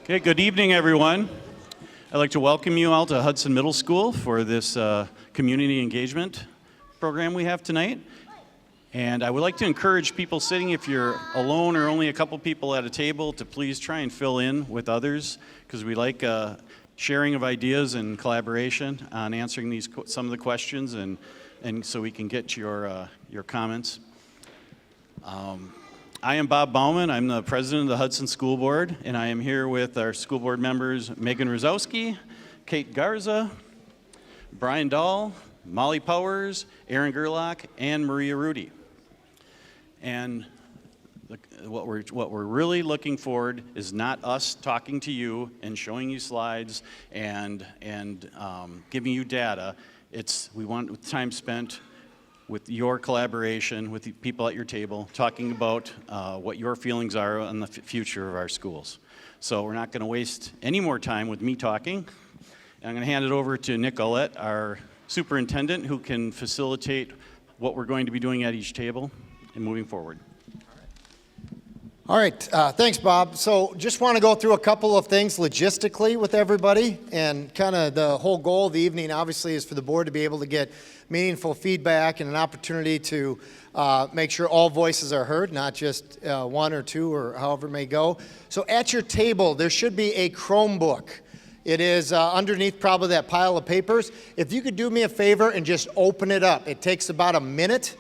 Okay, good evening, everyone. I'd like to welcome you all to Hudson Middle School for this community engagement program we have tonight. And I would like to encourage people sitting, if you're alone or only a couple people at a table, to please try and fill in with others, because we like sharing of ideas and collaboration on answering some of the questions, and so we can get your comments. I am Bob Bauman. I'm the president of the Hudson School Board, and I am here with our school board members Megan Rozowski, Kate Garza, Brian Dahl, Molly Powers, Aaron Gerlach, and Maria Rudy. And what we're really looking forward is not us talking to you and showing you slides and giving you data. We want time spent with your collaboration, with the people at your table, talking about what your feelings are on the future of our schools. So we're not going to waste any more time with me talking. I'm going to hand it over to Nick Ollett, our superintendent, who can facilitate what we're going to be doing at each table and moving forward. All right, thanks, Bob. So just want to go through a couple of things logistically with everybody, and kind of the whole goal of the evening obviously is for the board to be able to get meaningful feedback and an opportunity to make sure all voices are heard, not just one or two or however it may go. So at your table, there should be a Chromebook. It is underneath probably that pile of papers. If you could do me a favor and just open it up. It takes about a minute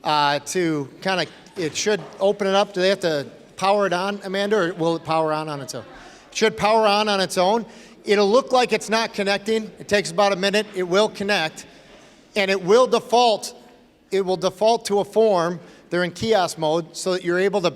to kind of, it should open it up. Do they have to power it on, Amanda, or will it power on its own? It should power on its own. It'll look like it's not connecting. It takes about a minute. It will connect, and it will default to a form. They're in kiosk mode, so that you're able to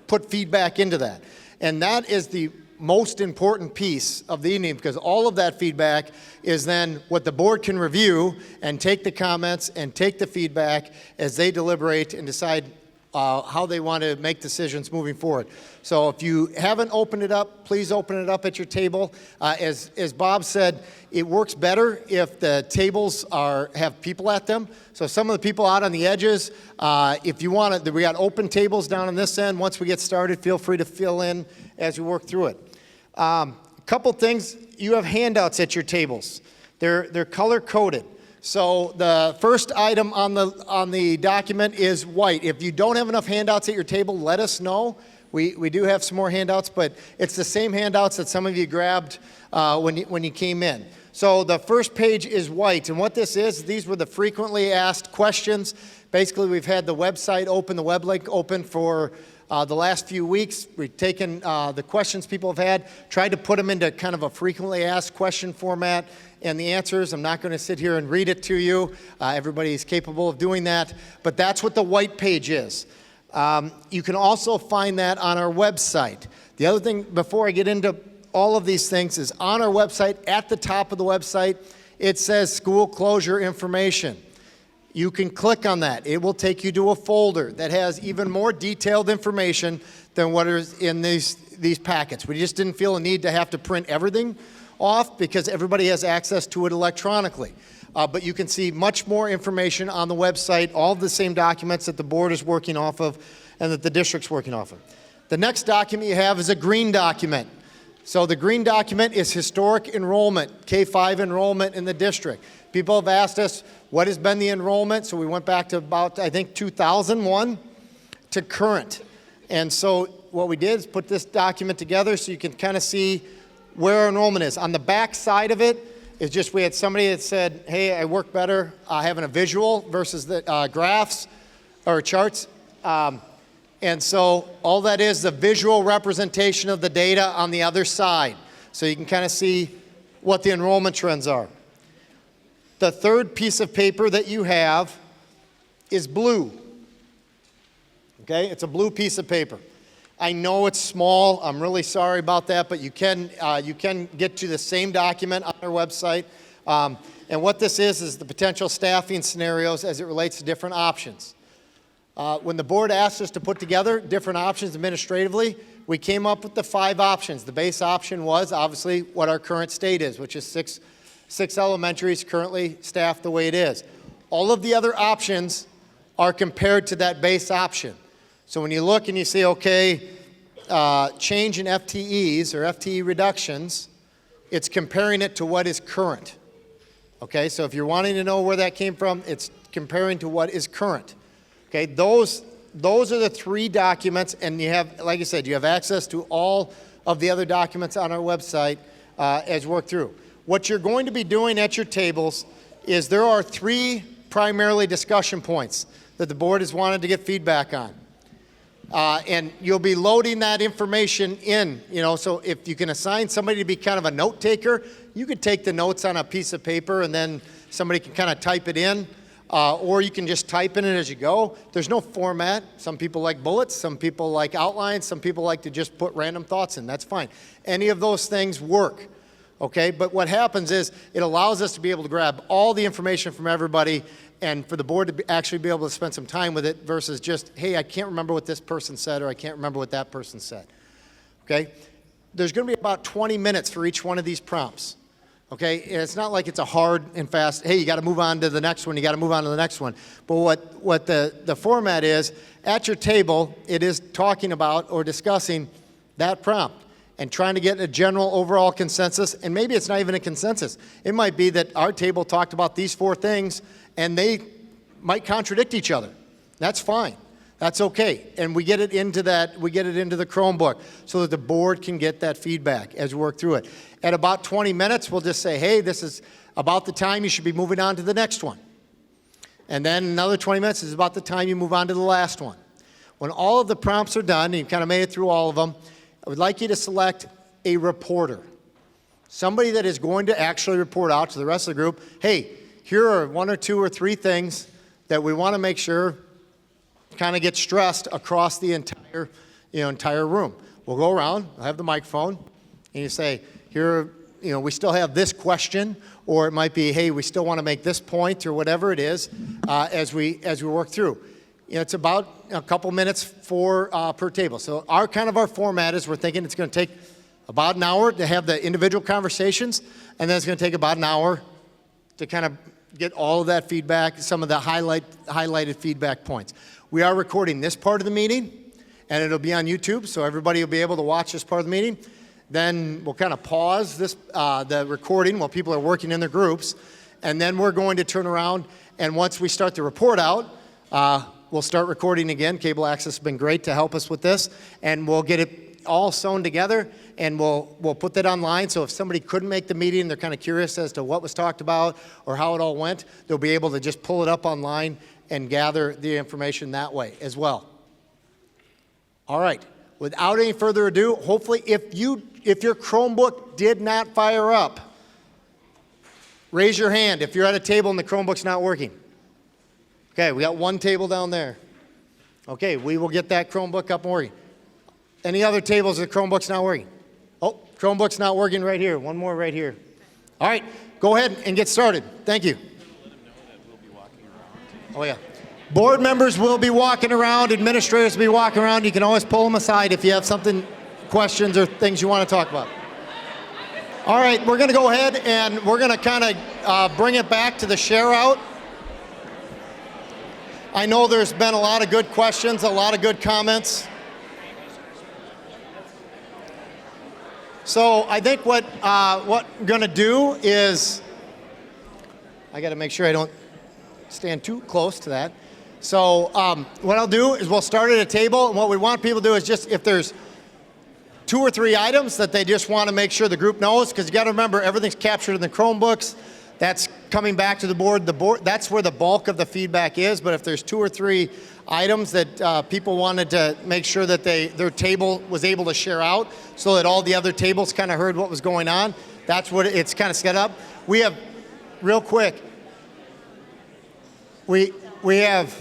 put feedback into that. And that is the most important piece of the evening, because all of that feedback is then what the board can review and take the comments and take the feedback as they deliberate and decide how they want to make decisions moving forward. So if you haven't opened it up, please open it up at your table. As Bob said, it works better if the tables have people at them. So some of the people out on the edges, if you want to, we got open tables down on this end. Once we get started, feel free to fill in as we work through it. A couple things, you have handouts at your tables. They're color coded. So the first item on the document is white. If you don't have enough handouts at your table, let us know. We do have some more handouts, but it's the same handouts that some of you grabbed when you came in. So the first page is white, and what this is, these were the frequently asked questions. Basically, we've had the website open, the web link open for the last few weeks. We've taken the questions people have had, tried to put them into kind of a frequently asked question format, and the answers, I'm not going to sit here and read it to you. Everybody is capable of doing that, but that's what the white page is. You can also find that on our website. The other thing, before I get into all of these things, is on our website, at the top of the website, it says school closure information. You can click on that. It will take you to a folder that has even more detailed information than what is in these packets. We just didn't feel a need to have to print everything off because everybody has access to it electronically. But you can see much more information on the website, all the same documents that the board is working off of and that the district's working off of. The next document you have is a green document. So the green document is historic enrollment, K-5 enrollment in the district. People have asked us, what has been the enrollment? So we went back to about, I think, 2001 to current. And so what we did is put this document together so you can kind of see where our enrollment is. On the back side of it is just, we had somebody that said, hey, I work better having a visual versus the graphs or charts. And so all that is the visual representation of the data on the other side. So you can kind of see what the enrollment trends are. The third piece of paper that you have is blue. Okay, it's a blue piece of paper. I know it's small. I'm really sorry about that, but you can get to the same document on our website. And what this is the potential staffing scenarios as it relates to different options. When the board asked us to put together different options administratively, we came up with the 5 options. The base option was obviously what our current state is, which is six elementaries currently staffed the way it is. All of the other options are compared to that base option. So when you look and you say, okay, change in FTEs or FTE reductions, it's comparing it to what is current. Okay, so if you're wanting to know where that came from, it's comparing to what is current. Okay, those are the three documents, and you have, like I said, you have access to all of the other documents on our website as you work through. What you're going to be doing at your tables is there are three primarily discussion points that the board has wanted to get feedback on. And you'll be loading that information in, so if you can assign somebody to be kind of a note taker, you could take the notes on a piece of paper and then somebody can kind of type it in, or you can just type in it as you go. There's no format. Some people like bullets, some people like outlines, some people like to just put random thoughts in. That's fine. Any of those things work, okay? But what happens is it allows us to be able to grab all the information from everybody and for the board to actually be able to spend some time with it versus just, hey, I can't remember what this person said or I can't remember what that person said, okay? There's going to be about 20 minutes for each one of these prompts, okay? And it's not like it's a hard and fast, hey, you got to move on to the next one, you got to move on to the next one. But what the format is, at your table, it is talking about or discussing that prompt and trying to get a general overall consensus, and maybe it's not even a consensus. It might be that our table talked about these four things and they might contradict each other. That's fine. That's okay. And we get it into the Chromebook so that the board can get that feedback as we work through it. At about 20 minutes, we'll just say, hey, this is about the time you should be moving on to the next one. And then another 20 minutes is about the time you move on to the last one. When all of the prompts are done, and you've kind of made it through all of them, I would like you to select a reporter. Somebody that is going to actually report out to the rest of the group, hey, here are one or two or three things that we want to make sure kind of get stressed across the entire room. We'll go around, I'll have the microphone, and you say, here, we still have this question, or it might be, hey, we still want to make this point, or whatever it is, as we work through. It's about a couple minutes per table. So our format is we're thinking it's going to take about an hour to have the individual conversations, and then it's going to take about an hour to kind of get all of that feedback, some of the highlighted feedback points. We are recording this part of the meeting, and it'll be on YouTube, so everybody will be able to watch this part of the meeting. Then we'll kind of pause the recording while people are working in their groups, and then we're going to turn around, and once we start the report out, we'll start recording again. Cable Access has been great to help us with this, and we'll get it all sewn together, and we'll put that online, so if somebody couldn't make the meeting, they're kind of curious as to what was talked about or how it all went, they'll be able to just pull it up online and gather the information that way as well. All right, without any further ado, hopefully if your Chromebook did not fire up, raise your hand if you're at a table and the Chromebook's not working. Okay, we got one table down there. Okay, we will get that Chromebook up and working. Any other tables the Chromebook's not working? Oh, Chromebook's not working right here. One more right here. All right, go ahead and get started. Thank you. Oh, yeah. Board members will be walking around. Administrators will be walking around. You can always pull them aside if you have questions or things you want to talk about. All right, we're going to go ahead and we're going to kind of bring it back to the share out. I know there's been a lot of good questions, a lot of good comments. So I think what I'm going to do is, I got to make sure I don't stand too close to that. So what I'll do is we'll start at a table, and what we want people to do is just, if there's 2 or 3 items that they just want to make sure the group knows, because you got to remember everything's captured in the Chromebooks. That's coming back to the board. That's where the bulk of the feedback is. But if there's 2 or 3 items that people wanted to make sure that their table was able to share out, so that all the other tables kind of heard what was going on, that's what it's kind of set up. We have, real quick, we have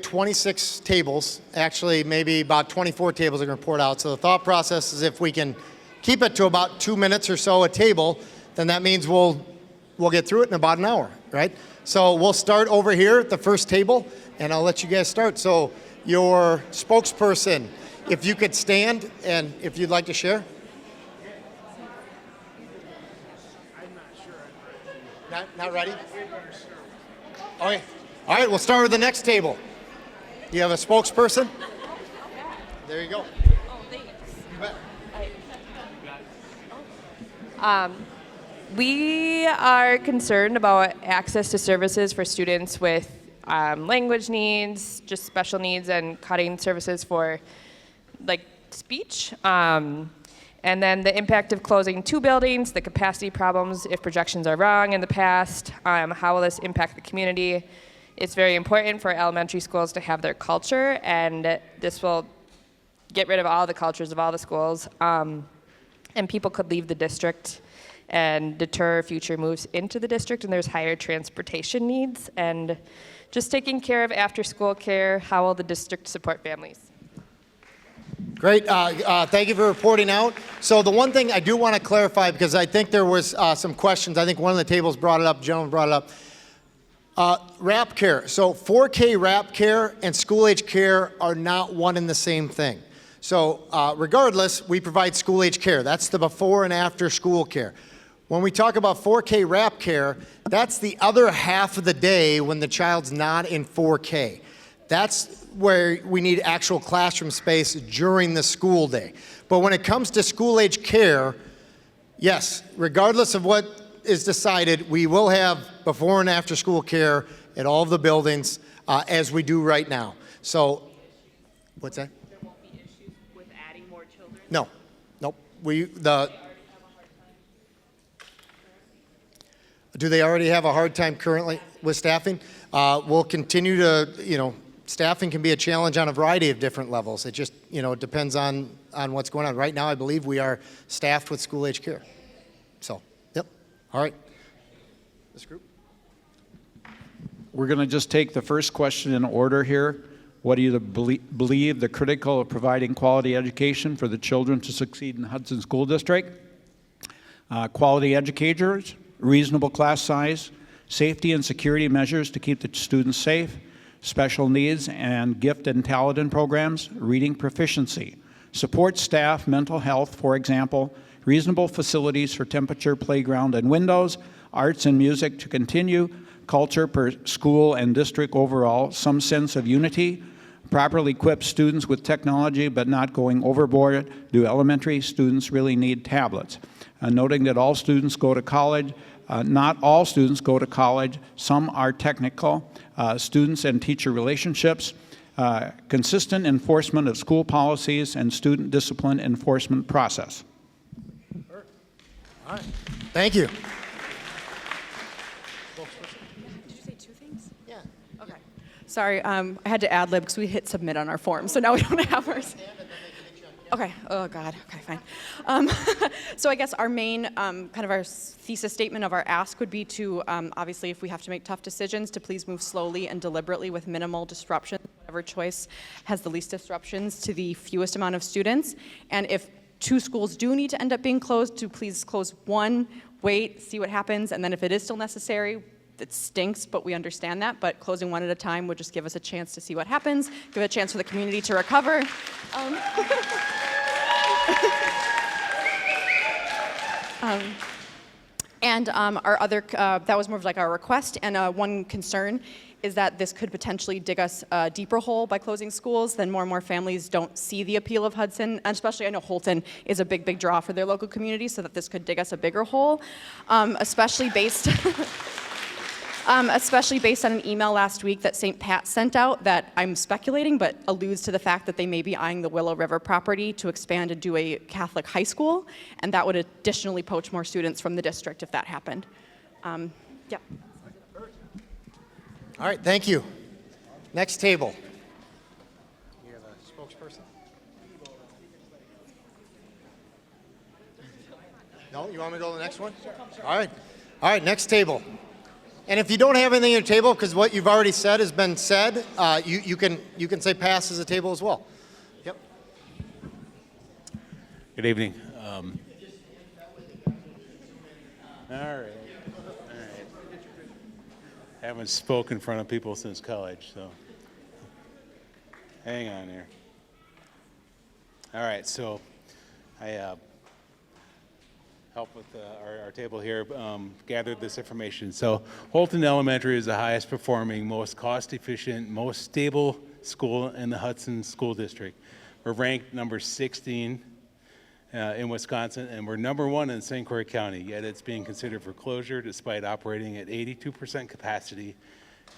26 tables. Actually, maybe about 24 tables are going to report out. So the thought process is if we can keep it to about 2 minutes or so a table, then that means we'll get through it in about an hour, right? So we'll start over here at the first table, and I'll let you guys start. So your spokesperson, if you could stand, and if you'd like to share. Not ready? Okay. All right, we'll start with the next table. You have a spokesperson? there you go. Oh, thanks. You bet. We are concerned about access to services for students with language needs, just special needs, and cutting services for like speech. And then the impact of closing 2 buildings, the capacity problems if projections are wrong in the past, how will this impact the community? It's very important for elementary schools to have their culture, and this will get rid of all the cultures of all the schools. And people could leave the district and deter future moves into the district, and there's higher transportation needs. And just taking care of after-school care, how will the district support families? Great. Thank you for reporting out. So the one thing I do want to clarify, because I think there was some questions. I think one of the tables brought it up, gentleman brought it up. RAP care. So 4K RAP care and school-age care are not one and the same thing. So regardless, we provide school-age care. That's the before and after school care. When we talk about 4K RAP care, that's the other half of the day when the child's not in 4K. That's where we need actual classroom space during the school day. But when it comes to school-age care, yes, regardless of what is decided, we will have before and after school care at all of the buildings as we do right now. So, what's that? There won't be issues with adding more children? No, nope. Do they already have a hard time currently with staffing? We'll continue to, staffing can be a challenge on a variety of different levels. It just, depends on what's going on. Right now, I believe we are staffed with school-age care. So, yep. All right. This group? We're going to just take the first question in order here. What do you believe the critical of providing quality education for the children to succeed in Hudson School District? Quality educators, reasonable class size, safety and security measures to keep the students safe, special needs and gifted and talented programs, reading proficiency, support staff, mental health, for example, reasonable facilities for temperature, playground, and windows, arts and music to continue, culture per school and district overall, some sense of unity, properly equip students with technology but not going overboard. Do elementary students really need tablets? Noting that all students go to college, not all students go to college, some are technical, students and teacher relationships, consistent enforcement of school policies and student discipline enforcement process. All right. Thank you. Did you say 2 things? Yeah. Okay. Sorry, I had to ad lib because we hit submit on our form, so now we don't have ours. Okay. Oh God. Okay, fine. So I guess our main kind of our thesis statement of our ask would be to obviously, if we have to make tough decisions, to please move slowly and deliberately with minimal disruption. Whatever choice has the least disruptions to the fewest amount of students. And if 2 schools do need to end up being closed, to please close 1, wait, see what happens, and then if it is still necessary, it stinks, but we understand that. But closing 1 at a time would just give us a chance to see what happens, give a chance for the community to recover. Our other, that was more of like our request, and one concern is that this could potentially dig us a deeper hole by closing schools. Then more and more families don't see the appeal of Hudson, and especially I know Holton is a big, big draw for their local community, so that this could dig us a bigger hole, especially based on an email last week that St. Pat sent out that I'm speculating, but alludes to the fact that they may be eyeing the Willow River property to expand and do a Catholic high school, and that would additionally poach more students from the district if that happened. Yeah. All right. Thank you. Next table. You have a spokesperson? No? You want me to go to the next one? All right. All right. Next table. And if you don't have anything on your table, because what you've already said has been said, you can say pass as a table as well. Yep. Good evening. All right. Haven't spoken in front of people since college, so hang on here. All right, so I help with our table here, gathered this information. So Holton Elementary is the highest performing, most cost efficient, most stable school in the Hudson School District. We're ranked number 16 in Wisconsin, and we're number 1 in St. Croix County, yet it's being considered for closure despite operating at 82% capacity,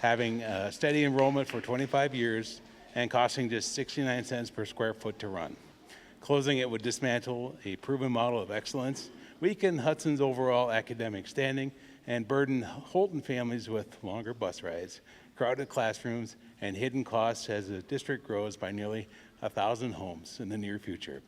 having steady enrollment for 25 years, and costing just 69 cents per square foot to run. Closing it would dismantle a proven model of excellence, weaken Hudson's overall academic standing, and burden Holton families with longer bus rides, crowded classrooms, and hidden costs as the district grows by nearly 1,000 homes in the near future.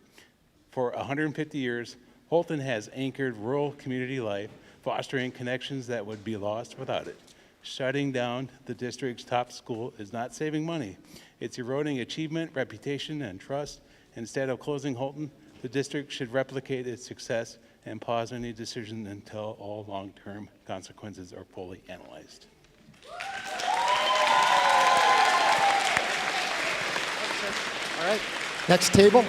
For 150 years, Holton has anchored rural community life, fostering connections that would be lost without it. Shutting down the district's top school is not saving money. It's eroding achievement, reputation, and trust. Instead of closing Holton, the district should replicate its success and pause any decision until all long-term consequences are fully analyzed. All right. Next table.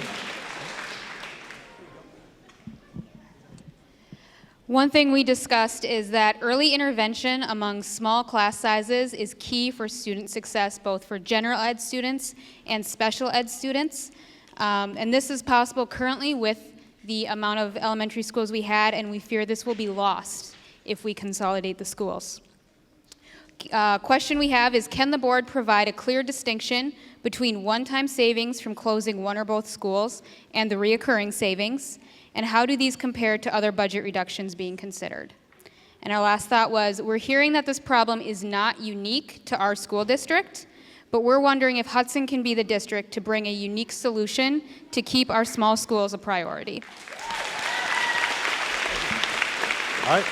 One thing we discussed is that early intervention among small class sizes is key for student success, both for general ed students and special ed students. And this is possible currently with the amount of elementary schools we had, and we fear this will be lost if we consolidate the schools. Question we have is, can the board provide a clear distinction between one-time savings from closing one or both schools and the reoccurring savings? And how do these compare to other budget reductions being considered? And our last thought was, we're hearing that this problem is not unique to our school district, but we're wondering if Hudson can be the district to bring a unique solution to keep our small schools a priority. All right.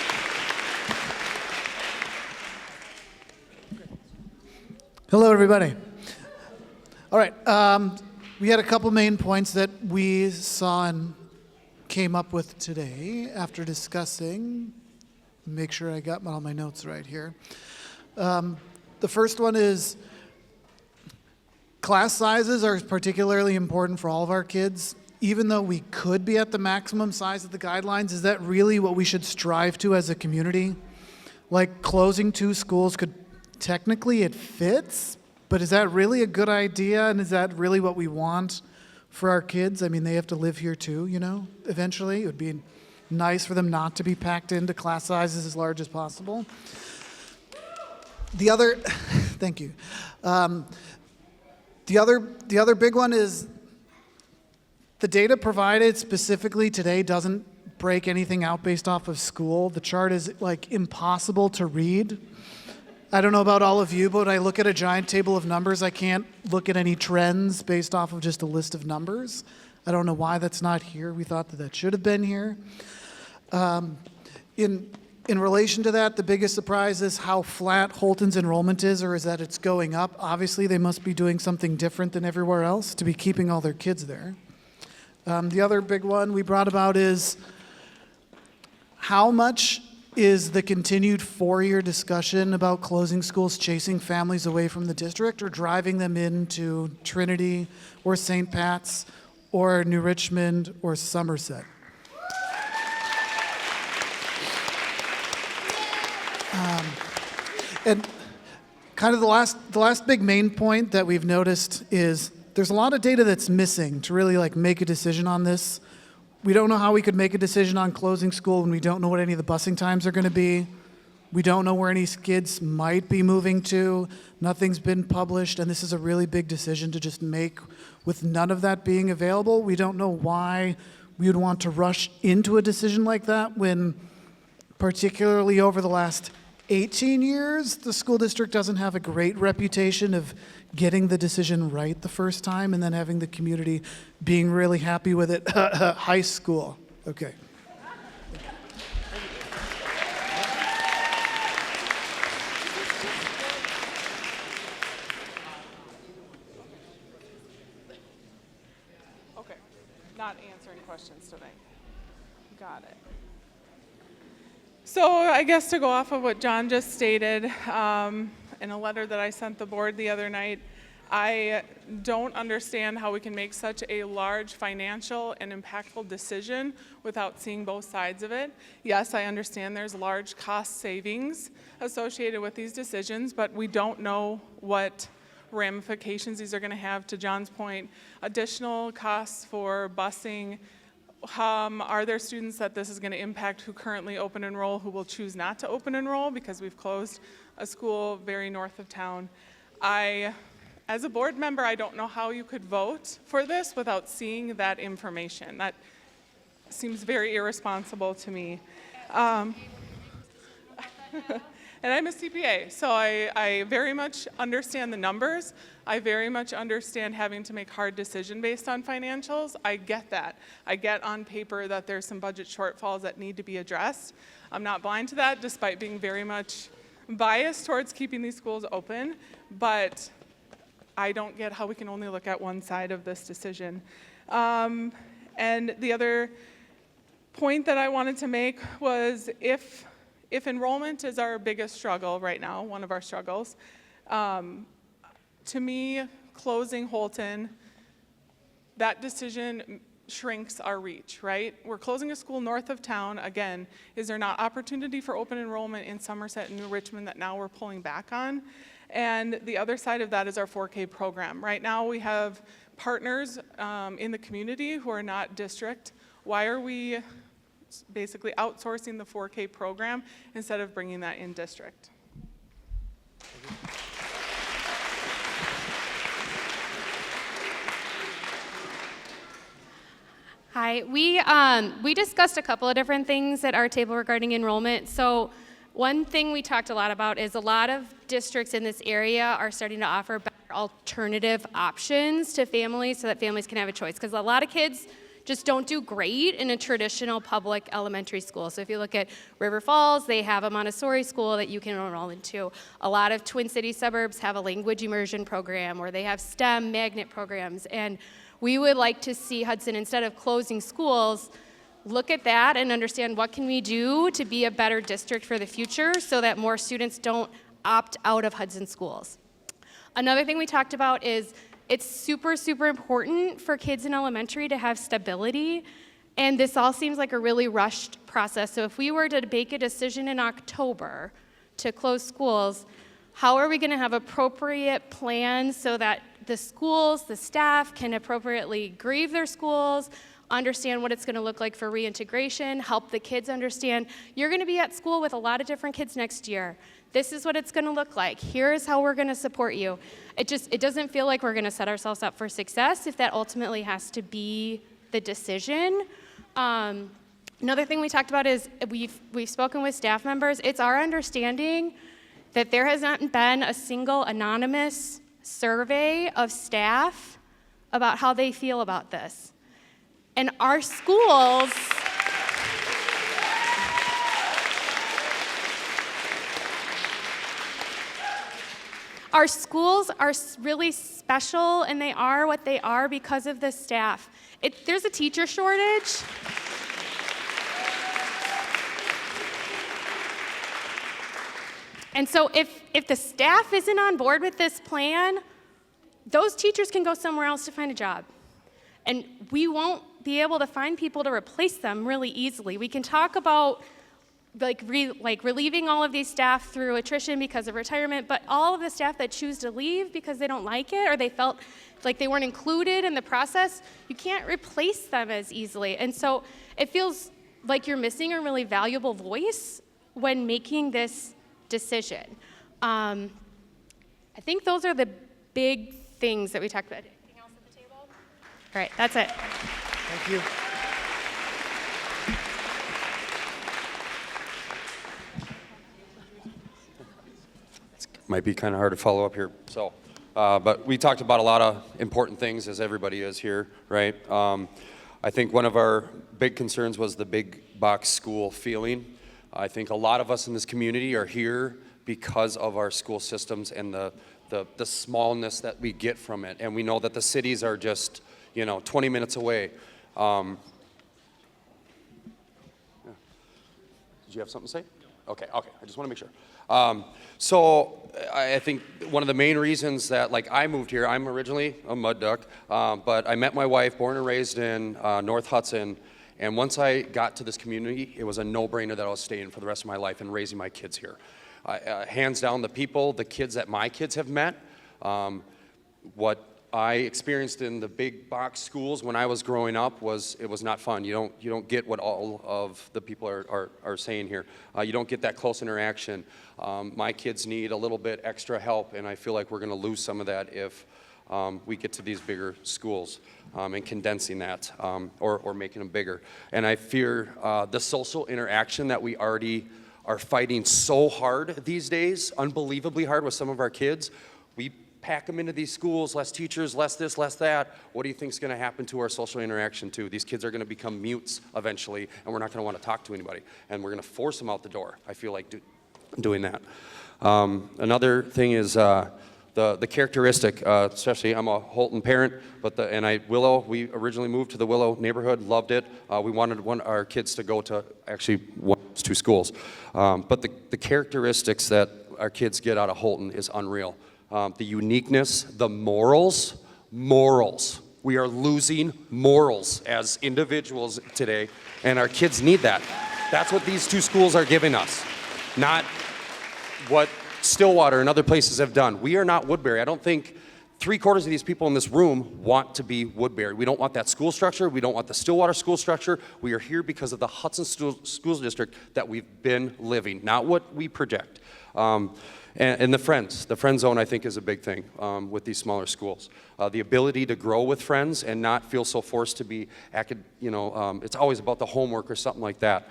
Hello, everybody. All right, we had a couple main points that we saw and came up with today after discussing. Make sure I got all my notes right here. The first one is class sizes are particularly important for all of our kids. Even though we could be at the maximum size of the guidelines, is that really what we should strive to as a community? Like closing 2 schools could, technically it fits, but is that really a good idea? And is that really what we want for our kids? I mean, they have to live here too, you know, eventually. It would be nice for them not to be packed into class sizes as large as possible. The other, thank you. The other big one is the data provided specifically today doesn't break anything out based off of school. The chart is like impossible to read. I don't know about all of you, but I look at a giant table of numbers. I can't look at any trends based off of just a list of numbers. I don't know why that's not here. We thought that that should have been here. In relation to that, the biggest surprise is how flat Holton's enrollment is, or is that it's going up. Obviously, they must be doing something different than everywhere else to be keeping all their kids there. The other big one we brought about is how much is the continued 4-year discussion about closing schools chasing families away from the district or driving them into Trinity or St. Pat's or New Richmond or Somerset? And kind of the last big main point that we've noticed is there's a lot of data that's missing to really like make a decision on this. We don't know how we could make a decision on closing school when we don't know what any of the busing times are going to be. We don't know where any kids might be moving to. Nothing's been published, and this is a really big decision to just make with none of that being available. We don't know why we would want to rush into a decision like that when, particularly over the last 18 years, the school district doesn't have a great reputation of getting the decision right the first time and then having the community being really happy with it. High school. Okay. Okay, not answering questions today. Got it. So I guess to go off of what John just stated, in a letter that I sent the board the other night, I don't understand how we can make such a large financial and impactful decision without seeing both sides of it. Yes, I understand there's large cost savings associated with these decisions, but we don't know what ramifications these are going to have. To John's point, additional costs for busing. Are there students that this is going to impact who currently open enroll, who will choose not to open enroll because we've closed a school very north of town? As a board member, I don't know how you could vote for this without seeing that information. That seems very irresponsible to me. And I'm a CPA, so I very much understand the numbers. I very much understand having to make hard decisions based on financials. I get that. I get on paper that there's some budget shortfalls that need to be addressed. I'm not blind to that, despite being very much biased towards keeping these schools open, but I don't get how we can only look at one side of this decision. And the other point that I wanted to make was if enrollment is our biggest struggle right now, one of our struggles, to me, closing Holton, that decision shrinks our reach, right? We're closing a school north of town. Again, is there not opportunity for open enrollment in Somerset and New Richmond that now we're pulling back on? And the other side of that is our 4K program. Right now we have partners in the community who are not district. Why are we basically outsourcing the 4K program instead of bringing that in district? Hi, we discussed a couple of different things at our table regarding enrollment. So one thing we talked a lot about is a lot of districts in this area are starting to offer better alternative options to families so that families can have a choice. Because a lot of kids just don't do great in a traditional public elementary school. So if you look at River Falls, they have a Montessori school that you can enroll into. A lot of Twin Cities suburbs have a language immersion program, or they have STEM magnet programs. And we would like to see Hudson, instead of closing schools, look at that and understand what can we do to be a better district for the future so that more students don't opt out of Hudson schools. Another thing we talked about is it's super, super important for kids in elementary to have stability, and this all seems like a really rushed process. So if we were to make a decision in October to close schools, how are we going to have appropriate plans so that the schools, the staff can appropriately grieve their schools, understand what it's going to look like for reintegration, help the kids understand you're going to be at school with a lot of different kids next year. This is what it's going to look like. Here's how we're going to support you. It doesn't feel like we're going to set ourselves up for success if that ultimately has to be the decision. Another thing we talked about is we've spoken with staff members. It's our understanding that there has not been a single anonymous survey of staff about how they feel about this. And our schools, are really special, and they are what they are because of the staff. There's a teacher shortage. And so if the staff isn't on board with this plan, those teachers can go somewhere else to find a job. And we won't be able to find people to replace them really easily. We can talk about relieving all of these staff through attrition because of retirement, but all of the staff that choose to leave because they don't like it or they felt like they weren't included in the process, you can't replace them as easily. And so it feels like you're missing a really valuable voice when making this decision. I think those are the big things that we talked about. Anything else at the table? All right, that's it. Thank you. Might be kind of hard to follow up here. So, but we talked about a lot of important things, as everybody is here, right? I think one of our big concerns was the big box school feeling. I think a lot of us in this community are here because of our school systems and the smallness that we get from it. And we know that the cities are just, 20 minutes away. Did you have something to say? Okay, I just want to make sure. So I think one of the main reasons that, I moved here, I'm originally a mud duck, but I met my wife, born and raised in North Hudson, and once I got to this community, it was a no-brainer that I was staying for the rest of my life and raising my kids here. Hands down, the kids that my kids have met, what I experienced in the big box schools when I was growing up it was not fun. You don't get what all of the people are saying here. You don't get that close interaction. My kids need a little bit extra help, and I feel like we're going to lose some of that if we get to these bigger schools and condensing that or making them bigger. And I fear the social interaction that we already are fighting so hard these days, unbelievably hard with some of our kids. We pack them into these schools, less teachers, less this, less that. What do you think is going to happen to our social interaction too? These kids are going to become mutes eventually, and we're not going to want to talk to anybody. And we're going to force them out the door, I feel like, doing that. Another thing is the characteristic, especially I'm a Holton parent, Willow, we originally moved to the Willow neighborhood, loved it. We wanted our kids to go to actually one of those two schools. But the characteristics that our kids get out of Holton is unreal. The uniqueness, the morals. We are losing morals as individuals today, and our kids need that. That's what these two schools are giving us, not what Stillwater and other places have done. We are not Woodbury. I don't think 3/4 of these people in this room want to be Woodbury. We don't want that school structure. We don't want the Stillwater school structure. We are here because of the Hudson School District that we've been living, not what we project. And the friend zone, I think, is a big thing with these smaller schools. The ability to grow with friends and not feel so forced to be, it's always about the homework or something like that.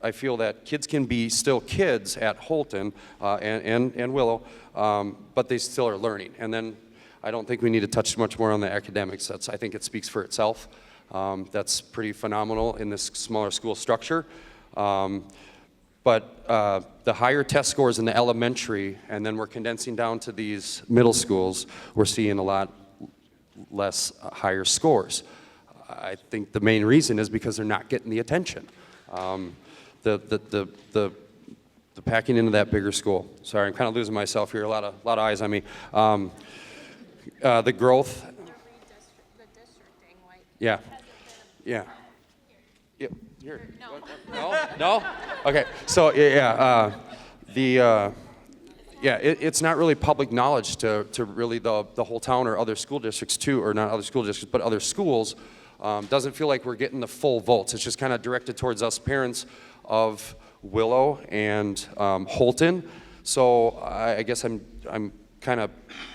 I feel that kids can be still kids at Holton and Willow, but they still are learning. And then I don't think we need to touch much more on the academics. I think it speaks for itself. That's pretty phenomenal in this smaller school structure. But the higher test scores in the elementary, and then we're condensing down to these middle schools, we're seeing a lot less higher scores. I think the main reason is because they're not getting the attention. The packing into that bigger school. Sorry, I'm kind of losing myself here. A lot of eyes on me. The growth. Yeah. Yeah. Yep. Here. No? Okay. So it's not really public knowledge to really the whole town or other school districts too, or not other school districts, but other schools. Doesn't feel like we're getting the full votes. It's just kind of directed towards us parents of Willow and Holton. So I guess I'm kind of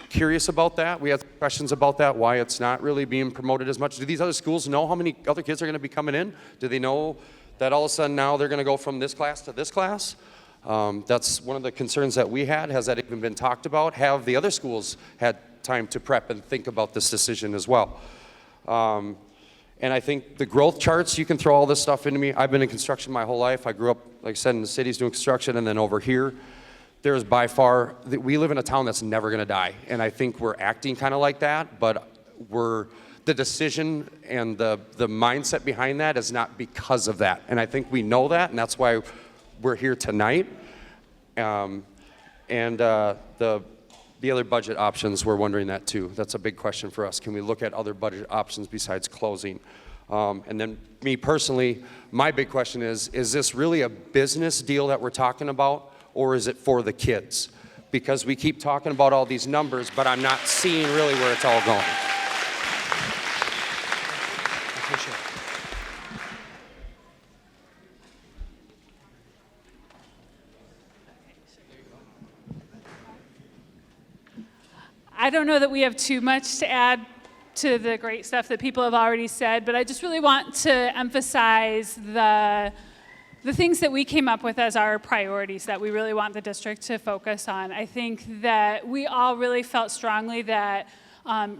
curious about that. We have questions about that, why it's not really being promoted as much. Do these other schools know how many other kids are going to be coming in? Do they know that all of a sudden now they're going to go from this class to this class? That's one of the concerns that we had. Has that even been talked about? Have the other schools had time to prep and think about this decision as well? And I think the growth charts, you can throw all this stuff into me. I've been in construction my whole life. I grew up, like I said, in the cities doing construction, and then over here, there's by far, we live in a town that's never gonna die. And I think we're acting kind of like that, but the decision and the mindset behind that is not because of that. And I think we know that, and that's why we're here tonight. The other budget options, we're wondering that too. That's a big question for us. Can we look at other budget options besides closing? And then me personally, my big question is this really a business deal that we're talking about, or is it for the kids? Because we keep talking about all these numbers, but I'm not seeing really where it's all going. I don't know that we have too much to add to the great stuff that people have already said, but I just really want to emphasize the things that we came up with as our priorities that we really want the district to focus on. I think that we all really felt strongly that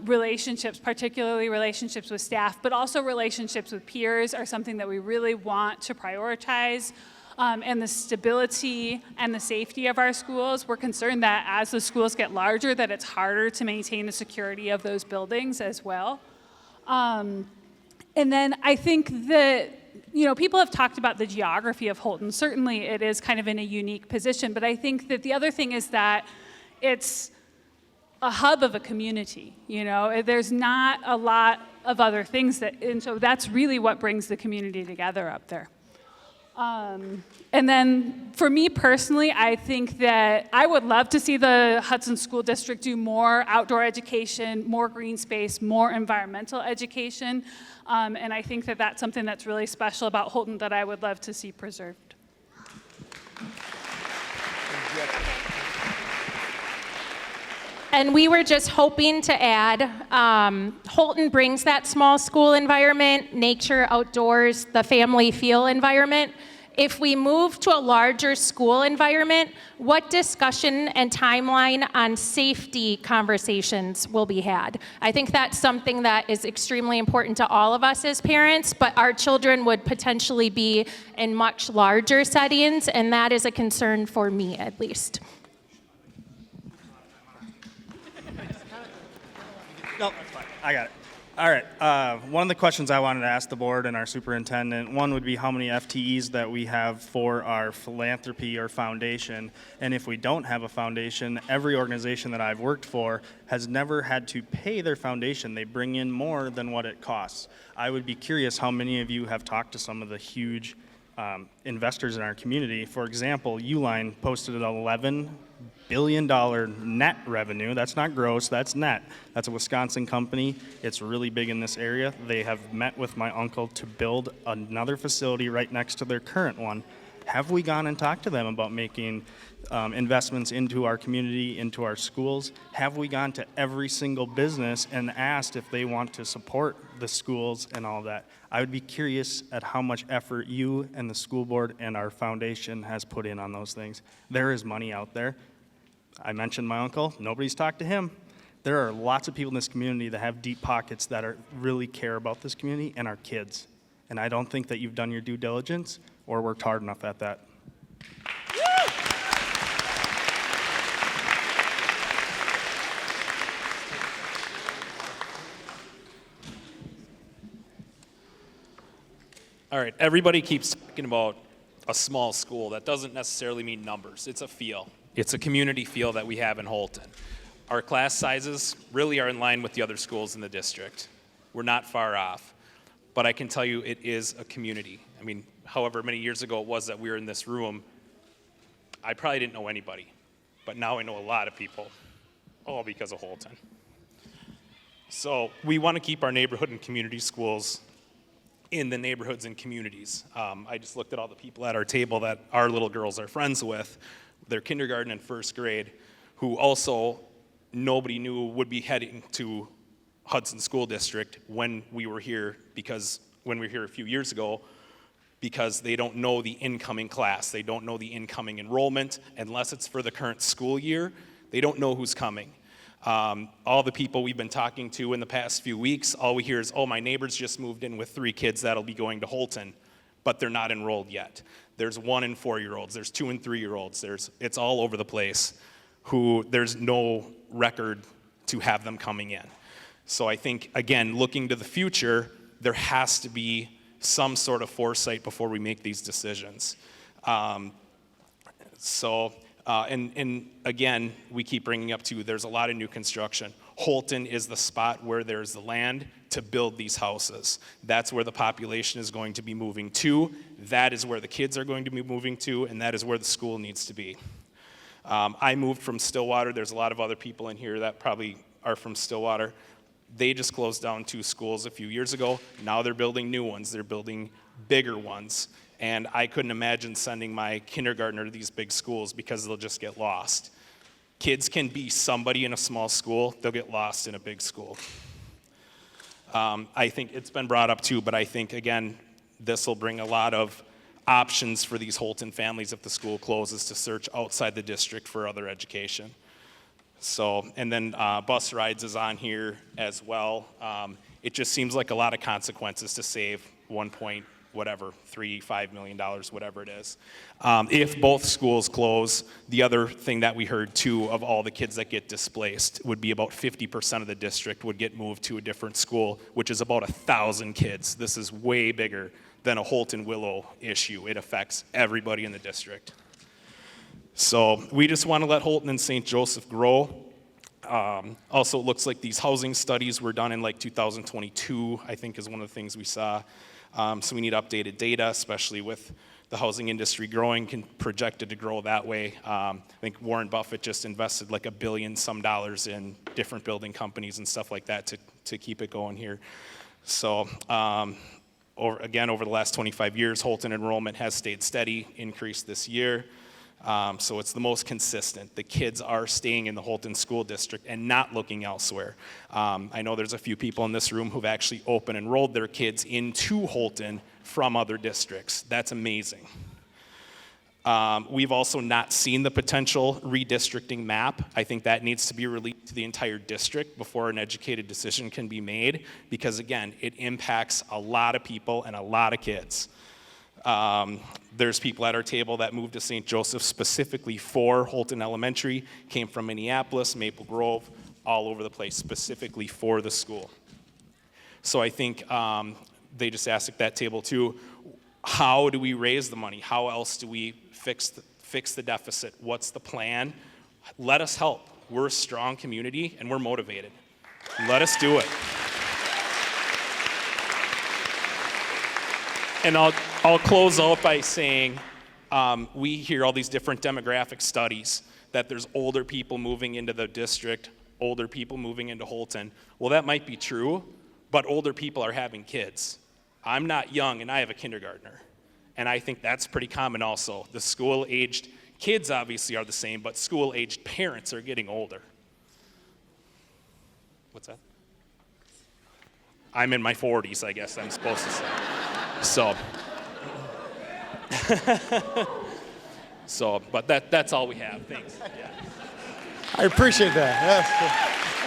relationships, particularly relationships with staff, but also relationships with peers, are something that we really want to prioritize. And the stability and the safety of our schools. We're concerned that as the schools get larger, that it's harder to maintain the security of those buildings as well. And then I think that, people have talked about the geography of Holton. Certainly it is kind of in a unique position, but I think that the other thing is that it's a hub of a community. There's not a lot of other things and so that's really what brings the community together up there. And then for me personally, I think that I would love to see the Hudson School District do more outdoor education, more green space, more environmental education. And I think that that's something that's really special about Holton that I would love to see preserved. And we were just hoping to add, Holton brings that small school environment, nature, outdoors, the family feel environment. If we move to a larger school environment, what discussion and timeline on safety conversations will be had? I think that's something that is extremely important to all of us as parents, but our children would potentially be in much larger settings, and that is a concern for me at least. No, that's fine. I got it. All right. One of the questions I wanted to ask the board and our superintendent, one would be how many FTEs that we have for our philanthropy or foundation. And if we don't have a foundation, every organization that I've worked for has never had to pay their foundation. They bring in more than what it costs. I would be curious how many of you have talked to some of the huge investors in our community. For example, Uline posted an $11 billion net revenue. That's not gross, that's net. That's a Wisconsin company. It's really big in this area. They have met with my uncle to build another facility right next to their current one. Have we gone and talked to them about making investments into our community, into our schools? Have we gone to every single business and asked if they want to support the schools and all that? I would be curious at how much effort you and the school board and our foundation has put in on those things. There is money out there. I mentioned my uncle. Nobody's talked to him. There are lots of people in this community that have deep pockets that really care about this community and our kids. And I don't think that you've done your due diligence or worked hard enough at that. All right, everybody keeps talking about a small school. That doesn't necessarily mean numbers. It's a feel. It's a community feel that we have in Holton. Our class sizes really are in line with the other schools in the district. We're not far off. But I can tell you it is a community. I mean, however many years ago it was that we were in this room, I probably didn't know anybody. But now I know a lot of people, all because of Holton. So we want to keep our neighborhood and community schools in the neighborhoods and communities. I just looked at all the people at our table that our little girls are friends with, their kindergarten and first grade, who also nobody knew would be heading to Hudson School District when we were here a few years ago, because they don't know the incoming class. They don't know the incoming enrollment. Unless it's for the current school year, they don't know who's coming. All the people we've been talking to in the past few weeks, all we hear is, oh, my neighbors just moved in with 3 kids that'll be going to Holton, but they're not enrolled yet. There's 1 and 4-year-olds, there's 2 and 3-year-olds, it's all over the place, who there's no record to have them coming in. So I think, again, looking to the future, there has to be some sort of foresight before we make these decisions. And again, we keep bringing up too, there's a lot of new construction. Holton is the spot where there's the land to build these houses. That's where the population is going to be moving to. That is where the kids are going to be moving to, and that is where the school needs to be. I moved from Stillwater. There's a lot of other people in here that probably are from Stillwater. They just closed down 2 schools a few years ago. Now they're building new ones. They're building bigger ones. And I couldn't imagine sending my kindergartner to these big schools because they'll just get lost. Kids can be somebody in a small school. They'll get lost in a big school. I think it's been brought up too, but I think, again, this will bring a lot of options for these Holton families if the school closes to search outside the district for other education. So, and then bus rides is on here as well. It just seems like a lot of consequences to save $5 million, whatever it is. If both schools close, the other thing that we heard too of all the kids that get displaced would be about 50% of the district would get moved to a different school, which is about 1,000 kids. This is way bigger than a Holton Willow issue. It affects everybody in the district. So we just want to let Holton and St. Joseph grow. Also, it looks like these housing studies were done in like 2022, I think is one of the things we saw. So we need updated data, especially with the housing industry growing, projected to grow that way. I think Warren Buffett just invested like $1 billion some in different building companies and stuff like that to keep it going here. So over the last 25 years, Holton enrollment has stayed steady, increased this year. So it's the most consistent. The kids are staying in the Holton School District and not looking elsewhere. I know there's a few people in this room who've actually open enrolled their kids into Holton from other districts. That's amazing. We've also not seen the potential redistricting map. I think that needs to be released to the entire district before an educated decision can be made, because again, it impacts a lot of people and a lot of kids. There's people at our table that moved to St. Joseph specifically for Holton Elementary, came from Minneapolis, Maple Grove, all over the place, specifically for the school. So I think they just asked at that table too, how do we raise the money? How else do we fix the deficit? What's the plan? Let us help. We're a strong community and we're motivated. Let us do it. And I'll close out by saying we hear all these different demographic studies that there's older people moving into the district, older people moving into Holton. Well, that might be true, but older people are having kids. I'm not young and I have a kindergartner. And I think that's pretty common also. The school-aged kids obviously are the same, but school-aged parents are getting older. What's that? I'm in my 40s, I guess I'm supposed to say. But that's all we have. Thanks. Yeah. I appreciate that.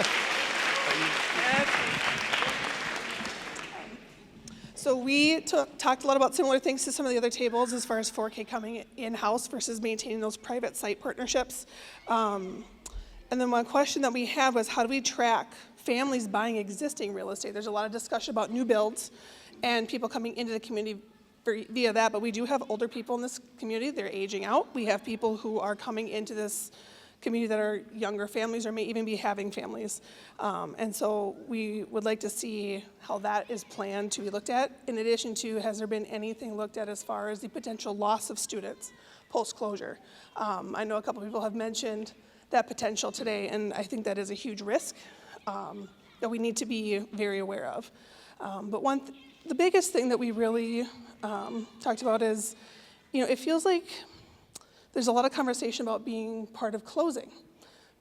So we talked a lot about similar things to some of the other tables as far as 4K coming in-house versus maintaining those private site partnerships. And then one question that we had was, how do we track families buying existing real estate? There's a lot of discussion about new builds and people coming into the community via that, but we do have older people in this community. They're aging out. We have people who are coming into this community that are younger families or may even be having families. And so we would like to see how that is planned to be looked at. In addition to, has there been anything looked at as far as the potential loss of students post-closure? I know a couple people have mentioned that potential today, and I think that is a huge risk that we need to be very aware of. But the biggest thing that we really talked about is, it feels like there's a lot of conversation about being part of closing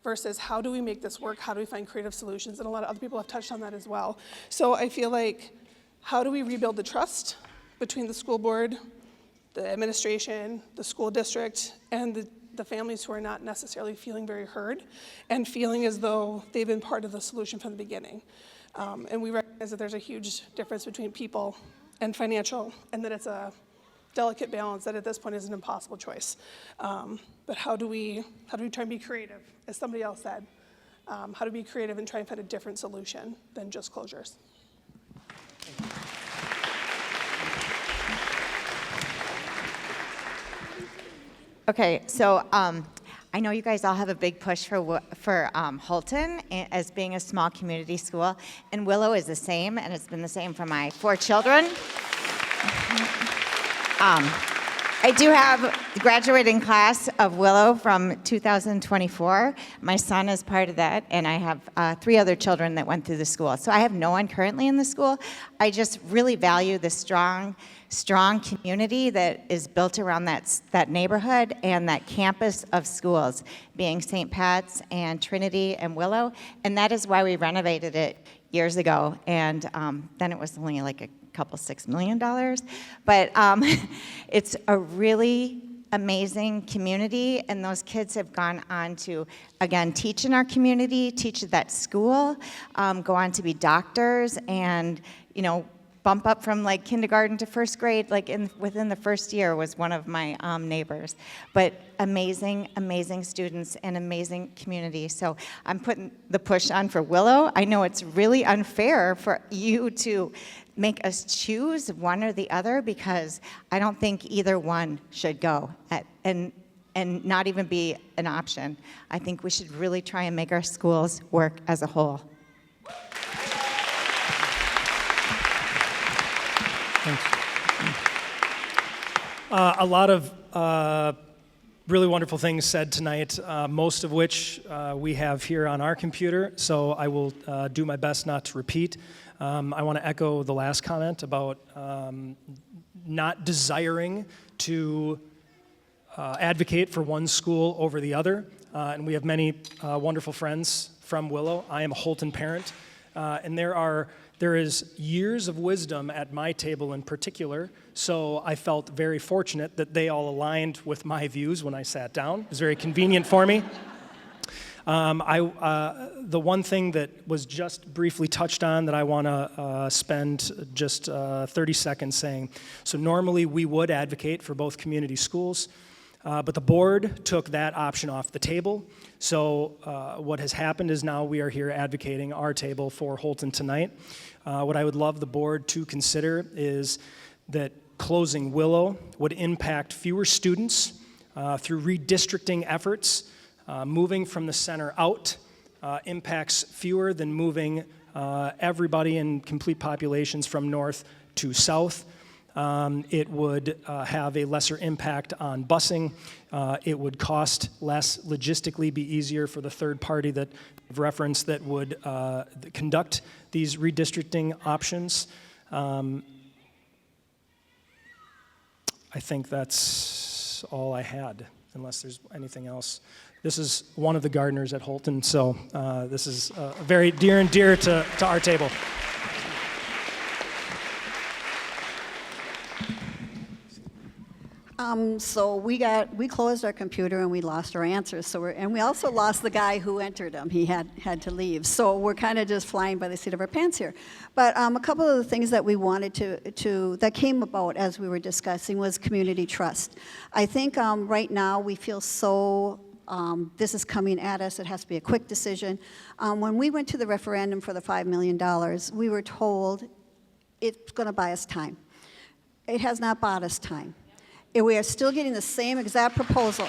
versus how do we make this work? How do we find creative solutions? And a lot of other people have touched on that as well. So I feel like, how do we rebuild the trust between the school board, the administration, the school district, and the families who are not necessarily feeling very heard and feeling as though they've been part of the solution from the beginning? And we recognize that there's a huge difference between people and financial, and that it's a delicate balance that at this point is an impossible choice. But how do we try and be creative? As somebody else said, how do we be creative and try and find a different solution than just closures? Okay, so I know you guys all have a big push for Holton as being a small community school, and Willow is the same, and it's been the same for my 4 children. I do have the graduating class of Willow from 2024. My son is part of that, and I have 3 other children that went through the school. So I have no one currently in the school. I just really value the strong community that is built around that neighborhood and that campus of schools, being St. Pat's and Trinity and Willow, and that is why we renovated it years ago, and then it was only like a couple $6 million, but it's a really amazing community, and those kids have gone on to, again, teach in our community, teach at that school, go on to be doctors, and bump up from like kindergarten to first grade, like within the first year was one of my neighbors. But amazing, amazing students and amazing community. So I'm putting the push on for Willow. I know it's really unfair for you to make us choose one or the other, because I don't think either one should go. And and not even be an option. I think we should really try and make our schools work as a whole. Thanks. A lot of really wonderful things said tonight, most of which we have here on our computer, so I will do my best not to repeat. I want to echo the last comment about not desiring to advocate for one school over the other, and we have many wonderful friends from Willow. I am a Holton parent, and there is years of wisdom at my table in particular, so I felt very fortunate that they all aligned with my views when I sat down. It was very convenient for me. The one thing that was just briefly touched on that I want to spend just 30 seconds saying, so normally we would advocate for both community schools, but the board took that option off the table. So what has happened is now we are here advocating our table for Holton tonight. What I would love the board to consider is that closing Willow would impact fewer students through redistricting efforts. Moving from the center out impacts fewer than moving everybody in complete populations from north to south. It would have a lesser impact on busing. It would cost less, logistically be easier for the third party that I've referenced that would conduct these redistricting options. I think that's all I had, unless there's anything else. This is one of the gardeners at Holton, so this is very dear and dear to our table. So we closed our computer and we lost our answers. And we also lost the guy who entered them. He had to leave. So we're kind of just flying by the seat of our pants here. But a couple of the things that we wanted that came about as we were discussing was community trust. I think right now we feel so. This is coming at us. It has to be a quick decision. When we went to the referendum for the $5 million, we were told it's going to buy us time. It has not bought us time. And we are still getting the same exact proposal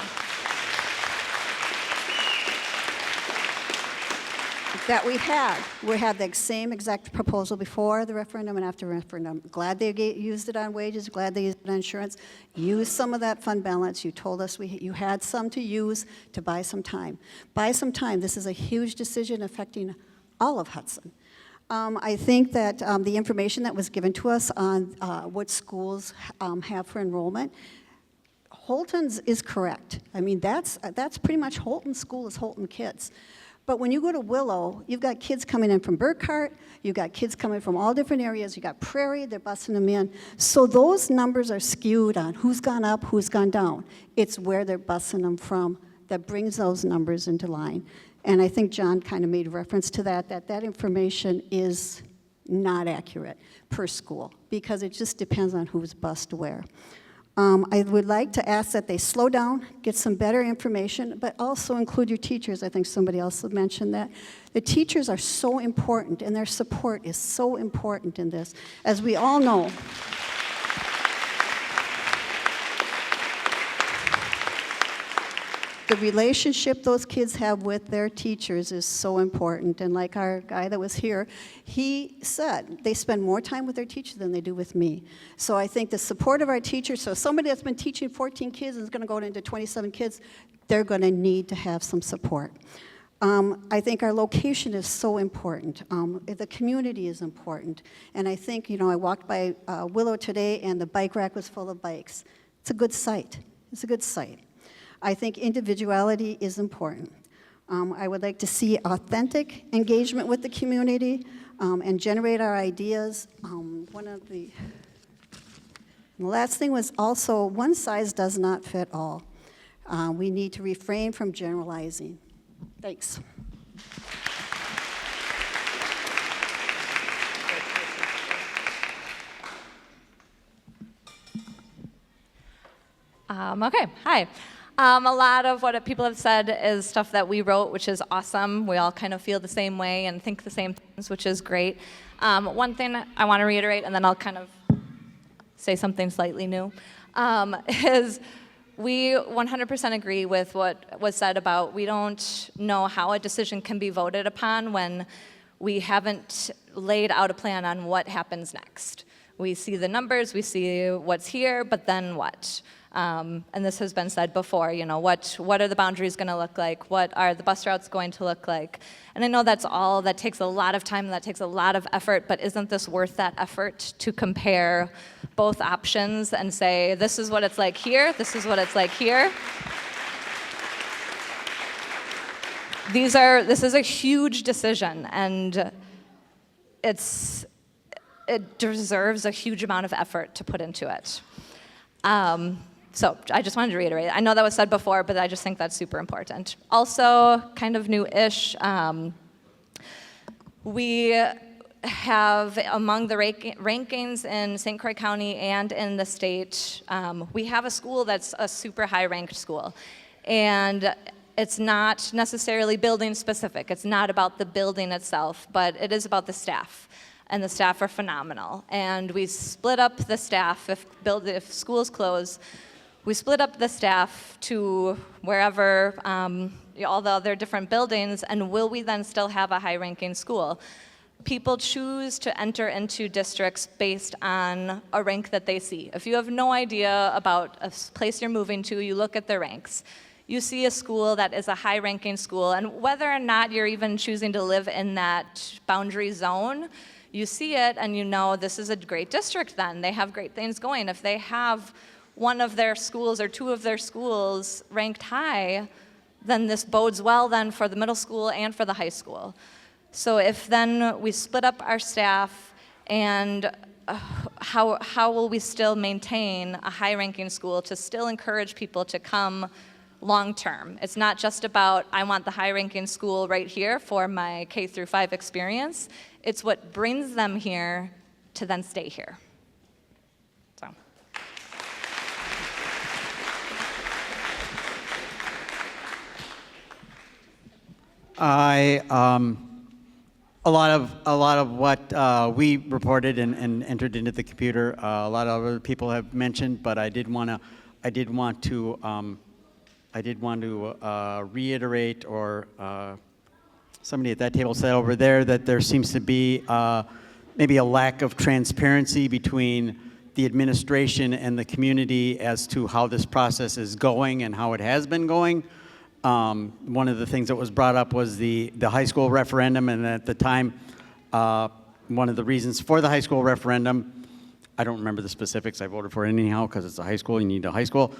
that we had. We had the same exact proposal before the referendum and after the referendum. Glad they used it on wages, glad they used it on insurance. Use some of that fund balance. You told us you had some to use to buy some time. Buy some time. This is a huge decision affecting all of Hudson. I think that the information that was given to us on what schools have for enrollment, Holton's is correct. I mean, that's pretty much Holton School is Holton kids. But when you go to Willow, you've got kids coming in from Burkhart, you've got kids coming from all different areas, you've got Prairie, they're busing them in. So those numbers are skewed on who's gone up, who's gone down. It's where they're busing them from that brings those numbers into line. And I think John kind of made reference to that information is not accurate per school because it just depends on who's bused where. I would like to ask that they slow down, get some better information, but also include your teachers. I think somebody else mentioned that. The teachers are so important, and their support is so important in this. As we all know, the relationship those kids have with their teachers is so important. And like our guy that was here, he said they spend more time with their teacher than they do with me. So I think the support of our teachers, so somebody that's been teaching 14 kids and is going to go into 27 kids, they're going to need to have some support. I think our location is so important. The community is important. And I think, I walked by Willow today and the bike rack was full of bikes. It's a good site. It's a good site. I think individuality is important. I would like to see authentic engagement with the community and generate our ideas. The last thing was also one size does not fit all. We need to refrain from generalizing. Thanks. Okay, hi. A lot of what people have said is stuff that we wrote, which is awesome. We all kind of feel the same way and think the same things, which is great. One thing I want to reiterate, and then I'll kind of say something slightly new, is we 100% agree with what was said about we don't know how a decision can be voted upon when we haven't laid out a plan on what happens next. We see the numbers, we see what's here, but then what? And this has been said before, you know, what are the boundaries going to look like? What are the bus routes going to look like? And I know that takes a lot of time, that takes a lot of effort, but isn't this worth that effort to compare both options and say, this is what it's like here, this is what it's like here? This is a huge decision, and it deserves a huge amount of effort to put into it. So I just wanted to reiterate. I know that was said before, but I just think that's super important. Also, kind of new-ish, we have among the rankings in St. Croix County and in the state, we have a school that's a super high-ranked school. And it's not necessarily building specific. It's not about the building itself, but it is about the staff. And the staff are phenomenal. And we split up the staff if schools close. We split up the staff to wherever, all the other different buildings, and will we then still have a high-ranking school? People choose to enter into districts based on a rank that they see. If you have no idea about a place you're moving to, you look at the ranks. You see a school that is a high-ranking school, and whether or not you're even choosing to live in that boundary zone, you see it and you know this is a great district then. They have great things going. If they have one of their schools or two of their schools ranked high, then this bodes well then for the middle school and for the high school. So if then we split up our staff, and how will we still maintain a high-ranking school to still encourage people to come long-term? It's not just about, I want the high-ranking school right here for my K through 5 experience. It's what brings them here to then stay here. So. A lot of what we reported and entered into the computer, a lot of other people have mentioned, but I did want to reiterate, or somebody at that table said over there, that there seems to be maybe a lack of transparency between the administration and the community as to how this process is going and how it has been going. One of the things that was brought up was the high school referendum, and at the time, one of the reasons for the high school referendum, I don't remember the specifics, I voted for it anyhow because it's a high school, you need a high school,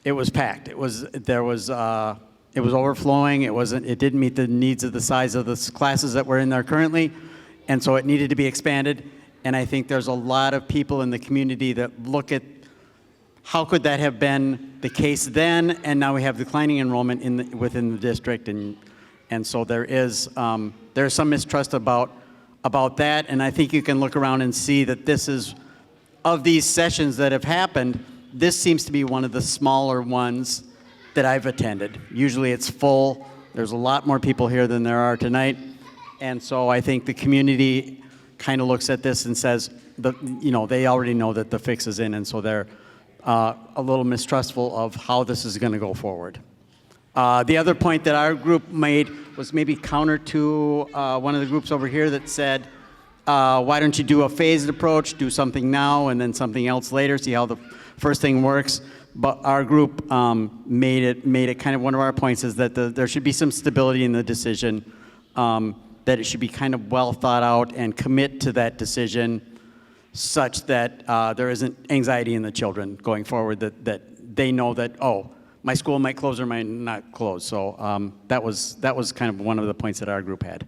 it was packed. It was overflowing. It didn't meet the needs of the size of the classes that were in there currently, and so it needed to be expanded. And I think there's a lot of people in the community that look at how could that have been the case then, and now we have declining enrollment within the district, and so there's some mistrust about that. And I think you can look around and see that this is, of these sessions that have happened, this seems to be one of the smaller ones that I've attended. Usually it's full. There's a lot more people here than there are tonight. And so I think the community kind of looks at this and says, they already know that the fix is in, and so they're a little mistrustful of how this is going to go forward. The other point that our group made was maybe counter to one of the groups over here that said, why don't you do a phased approach, do something now and then something else later, see how the first thing works. But our group made it kind of one of our points is that there should be some stability in the decision, that it should be kind of well thought out and commit to that decision such that there isn't anxiety in the children going forward, that they know that, oh, my school might close or might not close. So that was kind of one of the points that our group had.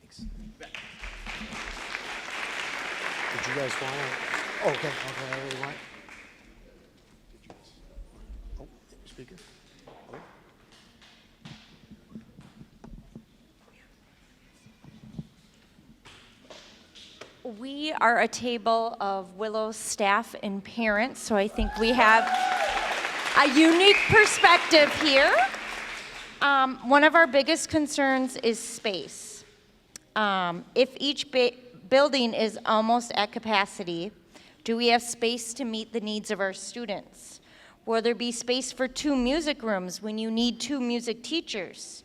Did you guys want to? Okay. You want? Oh, speaker. We are a table of Willow staff and parents, so I think we have a unique perspective here. One of our biggest concerns is space. If each building is almost at capacity, Do we have space to meet the needs of our students? Will there be space for 2 music rooms when you need 2 music teachers?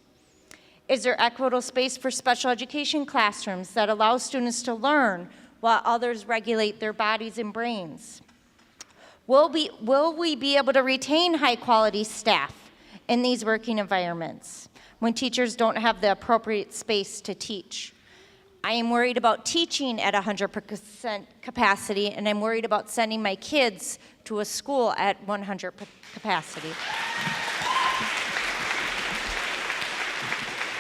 Is there equitable space for special education classrooms that allow students to learn while others regulate their bodies and brains? Will we be able to retain high-quality staff in these working environments when teachers don't have the appropriate space to teach? I am worried about teaching at 100% capacity, and I'm worried about sending my kids to a school at 100% capacity.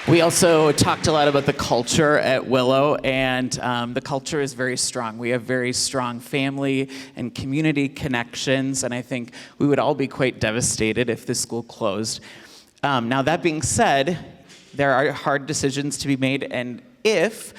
We also talked a lot about the culture at Willow, and the culture is very strong. We have very strong family and community connections, and I think we would all be quite devastated if the school closed. Now, that being said, there are hard decisions to be made, and if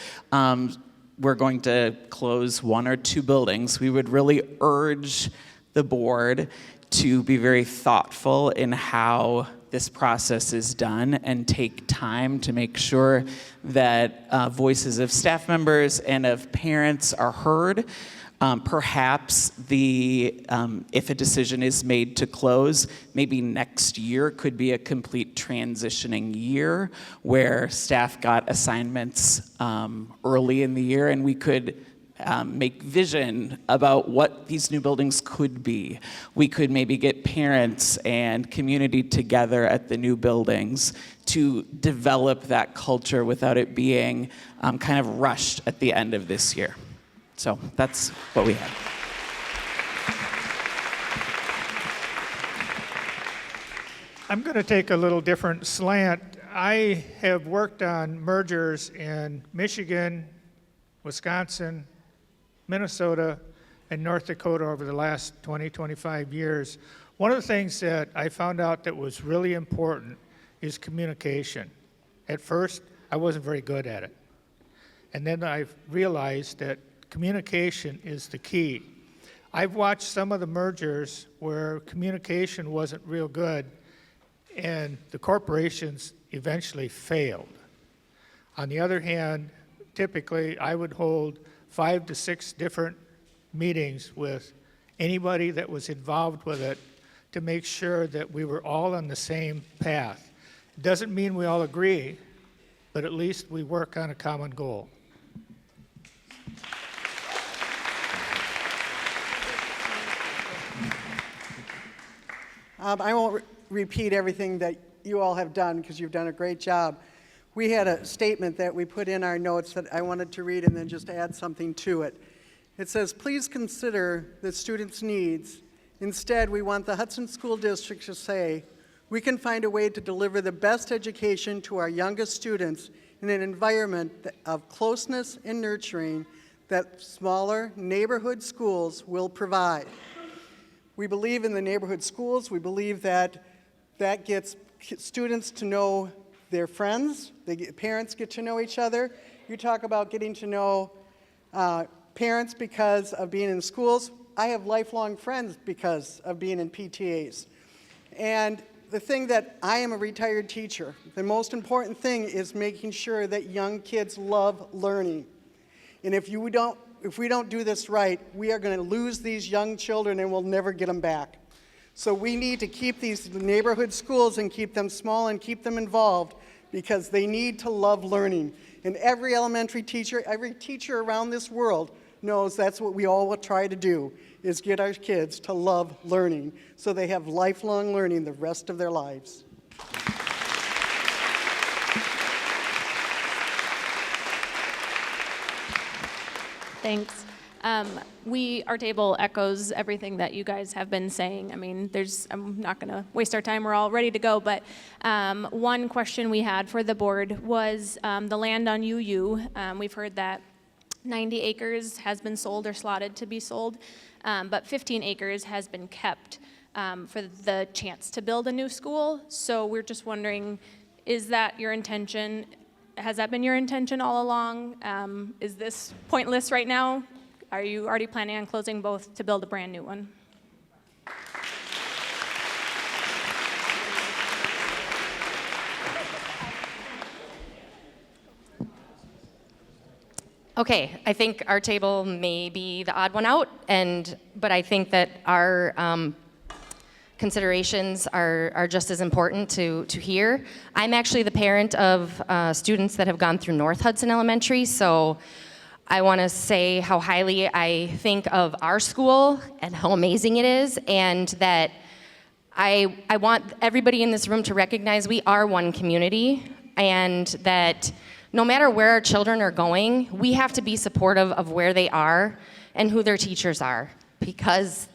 we're going to close 1 or 2 buildings, we would really urge the board to be very thoughtful in how this process is done and take time to make sure that voices of staff members and of parents are heard. Perhaps if a decision is made to close, maybe next year could be a complete transitioning year where staff got assignments early in the year, and we could make vision about what these new buildings could be. We could maybe get parents and community together at the new buildings to develop that culture without it being kind of rushed at the end of this year. So that's what we have. I'm going to take a little different slant. I have worked on mergers in Michigan, Wisconsin, Minnesota, and North Dakota over the last 20, 25 years. One of the things that I found out that was really important is communication. At first, I wasn't very good at it. And then I realized that communication is the key. I've watched some of the mergers where communication wasn't real good, and the corporations eventually failed. On the other hand, typically I would hold 5 to 6 different meetings with anybody that was involved with it to make sure that we were all on the same path. It doesn't mean we all agree, but at least we work on a common goal. I won't repeat everything that you all have done because you've done a great job. We had a statement that we put in our notes that I wanted to read and then just add something to it. It says, please consider the students' needs. Instead, we want the Hudson School District to say, we can find a way to deliver the best education to our youngest students in an environment of closeness and nurturing that smaller neighborhood schools will provide. We believe in the neighborhood schools. We believe that that gets students to know their friends. Parents get to know each other. You talk about getting to know parents because of being in schools. I have lifelong friends because of being in PTAs. And the thing that I am a retired teacher, the most important thing is making sure that young kids love learning. And if we don't do this right, we are going to lose these young children and we'll never get them back. So we need to keep these neighborhood schools and keep them small and keep them involved because they need to love learning. And every elementary teacher, every teacher around this world knows that's what we all will try to do, is get our kids to love learning so they have lifelong learning the rest of their lives. Thanks. Our table echoes everything that you guys have been saying. I mean, I'm not going to waste our time. We're all ready to go. But one question we had for the board was the land on UU. We've heard that 90 acres has been sold or slotted to be sold, but 15 acres has been kept for the chance to build a new school. So we're just wondering, is that your intention? Has that been your intention all along? Is this pointless right now? Are you already planning on closing both to build a brand new one? Okay, I think our table may be the odd one out, but I think that our considerations are just as important to hear. I'm actually the parent of students that have gone through North Hudson Elementary, so I want to say how highly I think of our school and how amazing it is, and that I want everybody in this room to recognize we are one community, and that no matter where our children are going, we have to be supportive of where they are and who their teachers are, because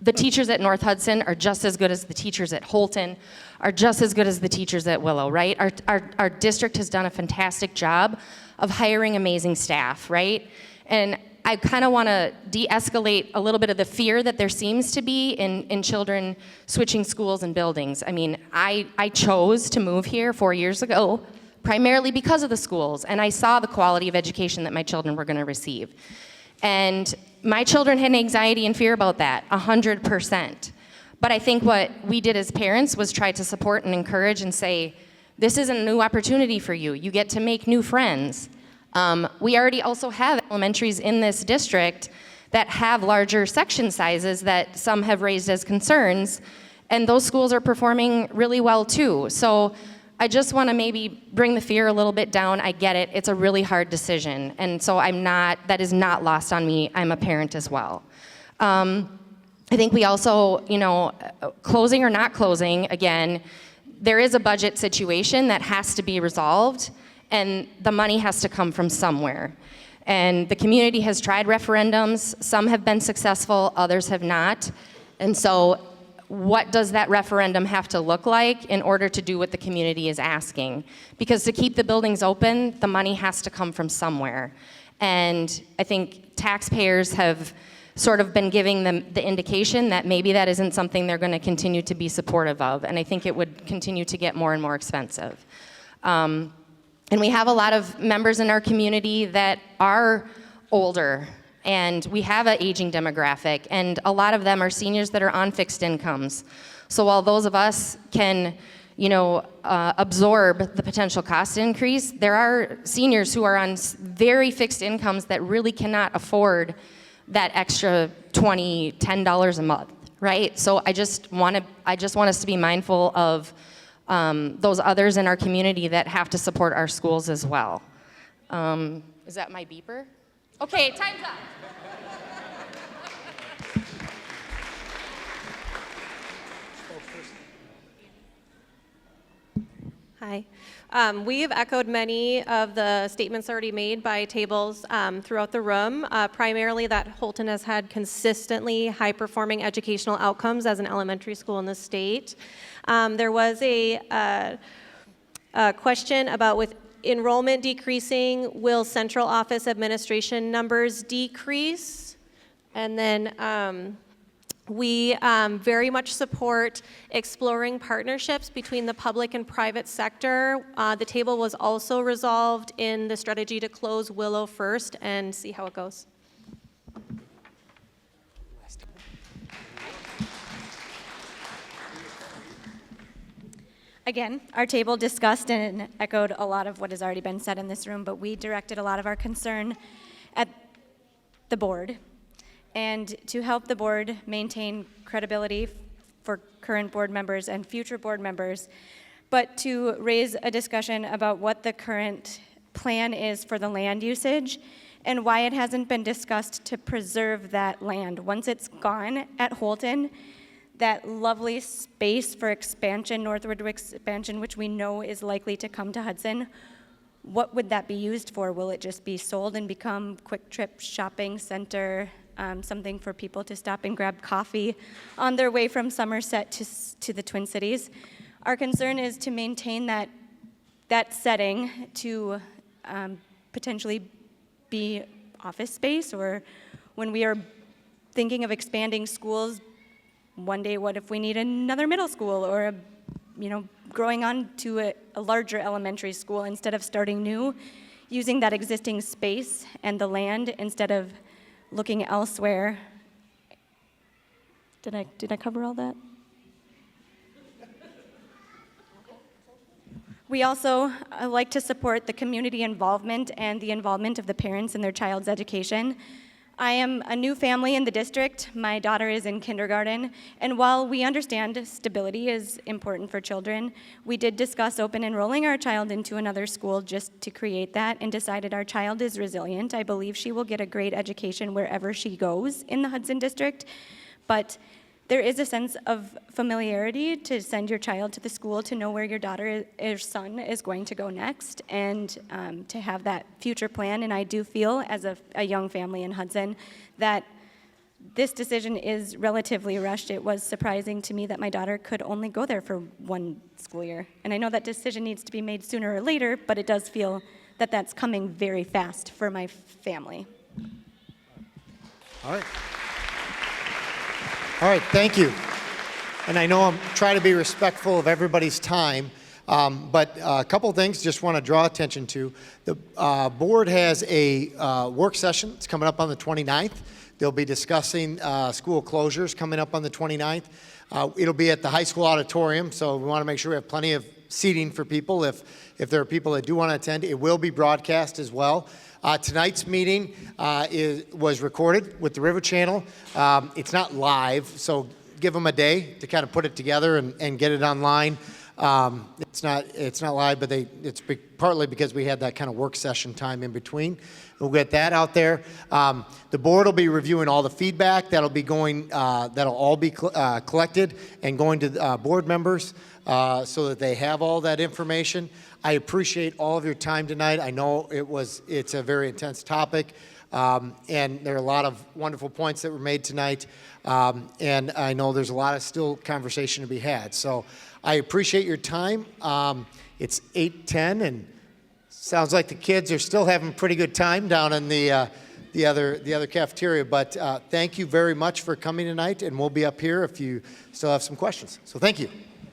the teachers at North Hudson are just as good as the teachers at Holton, are just as good as the teachers at Willow, right? Our district has done a fantastic job of hiring amazing staff, right? And I kind of want to de-escalate a little bit of the fear that there seems to be in children switching schools and buildings. I mean, I chose to move here 4 years ago primarily because of the schools, and I saw the quality of education that my children were going to receive. And my children had anxiety and fear about that, 100%. But I think what we did as parents was try to support and encourage and say, this is a new opportunity for you. You get to make new friends. We already also have elementaries in this district that have larger section sizes that some have raised as concerns, and those schools are performing really well too. So I just want to maybe bring the fear a little bit down. I get it. It's a really hard decision. And so that is not lost on me. I'm a parent as well. I think we also, closing or not closing, again, there is a budget situation that has to be resolved, and the money has to come from somewhere. And the community has tried referendums. Some have been successful, others have not. And so what does that referendum have to look like in order to do what the community is asking? Because to keep the buildings open, the money has to come from somewhere. And I think taxpayers have sort of been giving them the indication that maybe that isn't something they're going to continue to be supportive of. And I think it would continue to get more and more expensive. And we have a lot of members in our community that are older, and we have an aging demographic, and a lot of them are seniors that are on fixed incomes. So while those of us can, absorb the potential cost increase, there are seniors who are on very fixed incomes that really cannot afford that extra $10 a month, right? So I just want us to be mindful of those others in our community that have to support our schools as well. Is that my beeper? Okay, time's up. Hi. We have echoed many of the statements already made by tables throughout the room, primarily that Holton has had consistently high-performing educational outcomes as an elementary school in the state. There was a question about with enrollment decreasing, will central office administration numbers decrease? And then we very much support exploring partnerships between the public and private sector. The table was also resolved in the strategy to close Willow first and see how it goes. Again, our table discussed and echoed a lot of what has already been said in this room, but we directed a lot of our concern at the board. And to help the board maintain credibility for current board members and future board members, but to raise a discussion about what the current plan is for the land usage and why it hasn't been discussed to preserve that land. Once it's gone at Holton, that lovely space for expansion, northward expansion, which we know is likely to come to Hudson, what would that be used for? Will it just be sold and become quick trip shopping center, something for people to stop and grab coffee on their way from Somerset to the Twin Cities? Our concern is to maintain that setting to potentially be office space, or when we are thinking of expanding schools, one day, what if we need another middle school or, growing on to a larger elementary school instead of starting new, using that existing space and the land instead of looking elsewhere. Did I cover all that? We also like to support the community involvement and the involvement of the parents in their child's education. I am a new family in the district. My daughter is in kindergarten, and while we understand stability is important for children, we did discuss open enrolling our child into another school just to create that, and decided our child is resilient. I believe she will get a great education wherever she goes in the Hudson district, but there is a sense of familiarity to send your child to the school to know where your daughter or son is going to go next, and to have that future plan. And I do feel, as a young family in Hudson, that this decision is relatively rushed. It was surprising to me that my daughter could only go there for one school year. And I know that decision needs to be made sooner or later, but it does feel that that's coming very fast for my family. All right. All right, thank you. And I know I'm trying to be respectful of everybody's time, but a couple of things just want to draw attention to. The board has a work session. It's coming up on the 29th. They'll be discussing school closures coming up on the 29th. It'll be at the high school auditorium, so we want to make sure we have plenty of seating for people if there are people that do want to attend. It will be broadcast as well. Tonight's meeting was recorded with the River Channel. It's not live, so give them a day to kind of put it together and get it online. It's not live, but it's partly because we had that kind of work session time in between. We'll get that out there. The board will be reviewing all the feedback that'll be going. That'll all be collected and going to board members so that they have all that information. I appreciate all of your time tonight. I know it's a very intense topic, and there are a lot of wonderful points that were made tonight, and I know there's a lot of still conversation to be had. So I appreciate your time. It's 8:10, and sounds like the kids are still having a pretty good time down in the other cafeteria. But thank you very much for coming tonight, and we'll be up here if you still have some questions. So thank you.